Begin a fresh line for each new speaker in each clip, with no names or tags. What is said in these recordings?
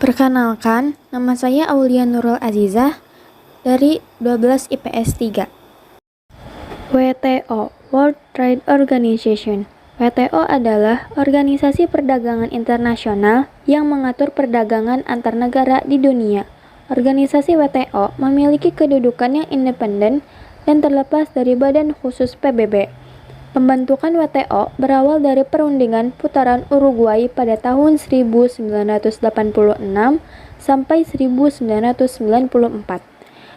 Perkenalkan, nama saya Aulia Nurul Azizah dari 12 IPS 3. WTO, World Trade Organization. WTO adalah organisasi perdagangan internasional yang mengatur perdagangan antar negara di dunia. Organisasi WTO memiliki kedudukan yang independen dan terlepas dari badan khusus PBB. Pembentukan WTO berawal dari perundingan putaran Uruguay pada tahun 1986 sampai 1994.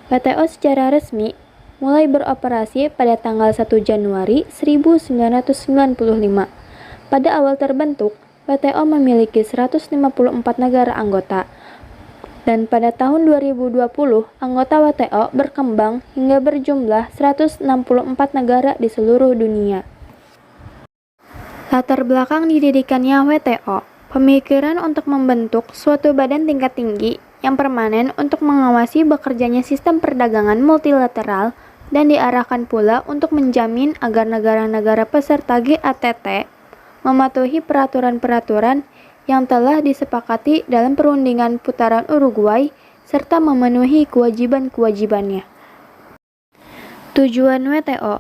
WTO secara resmi mulai beroperasi pada tanggal 1 Januari 1995. Pada awal terbentuk, WTO memiliki 154 negara anggota. Dan pada tahun 2020, anggota WTO berkembang hingga berjumlah 164 negara di seluruh dunia. Latar belakang didirikannya WTO, pemikiran untuk membentuk suatu badan tingkat tinggi yang permanen untuk mengawasi bekerjanya sistem perdagangan multilateral dan diarahkan pula untuk menjamin agar negara-negara peserta GATT mematuhi peraturan-peraturan yang telah disepakati dalam perundingan putaran Uruguay serta memenuhi kewajiban-kewajibannya. Tujuan WTO: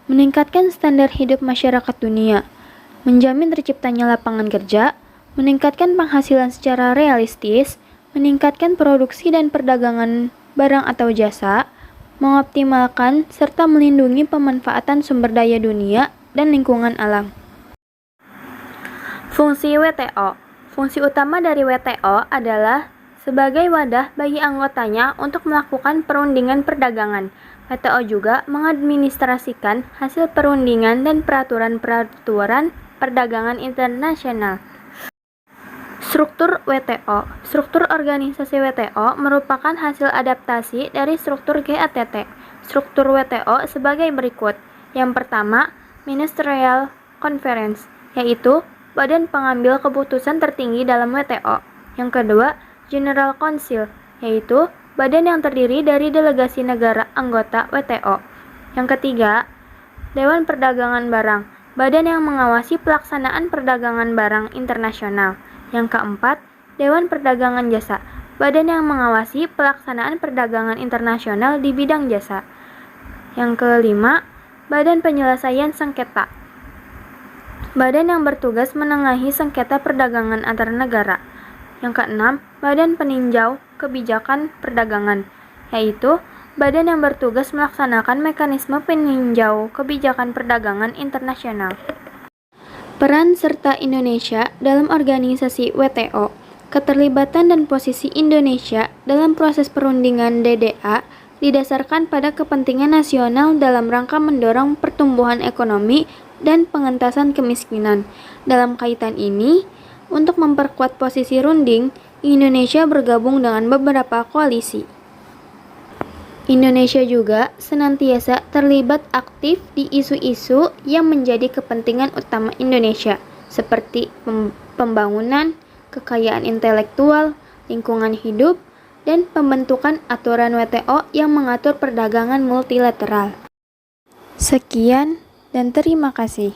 meningkatkan standar hidup masyarakat dunia, menjamin terciptanya lapangan kerja, meningkatkan penghasilan secara realistis, meningkatkan produksi dan perdagangan barang atau jasa, mengoptimalkan serta melindungi pemanfaatan sumber daya dunia dan lingkungan alam. Fungsi WTO. Fungsi utama dari WTO adalah sebagai wadah bagi anggotanya untuk melakukan perundingan perdagangan. WTO juga mengadministrasikan hasil perundingan dan peraturan-peraturan perdagangan internasional. Struktur WTO. Struktur organisasi WTO merupakan hasil adaptasi dari struktur GATT. Struktur WTO sebagai berikut. Yang pertama, Ministerial Conference, yaitu badan pengambil keputusan tertinggi dalam WTO. Yang kedua, General Council, yaitu badan yang terdiri dari delegasi negara anggota WTO. Yang ketiga, Dewan Perdagangan Barang, badan yang mengawasi pelaksanaan perdagangan barang internasional. Yang keempat, Dewan Perdagangan Jasa, badan yang mengawasi pelaksanaan perdagangan internasional di bidang jasa. Yang kelima, Badan Penyelesaian Sengketa, badan yang bertugas menengahi sengketa perdagangan antar negara. Yang keenam, Badan Peninjau Kebijakan Perdagangan, yaitu badan yang bertugas melaksanakan mekanisme peninjau kebijakan perdagangan internasional. Peran serta Indonesia dalam organisasi WTO. Keterlibatan dan posisi Indonesia dalam proses perundingan DDA didasarkan pada kepentingan nasional dalam rangka mendorong pertumbuhan ekonomi dan pengentasan kemiskinan. Dalam kaitan ini, untuk memperkuat posisi runding, Indonesia bergabung dengan beberapa koalisi. Indonesia juga senantiasa terlibat aktif di isu-isu yang menjadi kepentingan utama Indonesia, seperti pembangunan, kekayaan intelektual, lingkungan hidup, dan pembentukan aturan WTO yang mengatur perdagangan multilateral. Sekian dan terima kasih.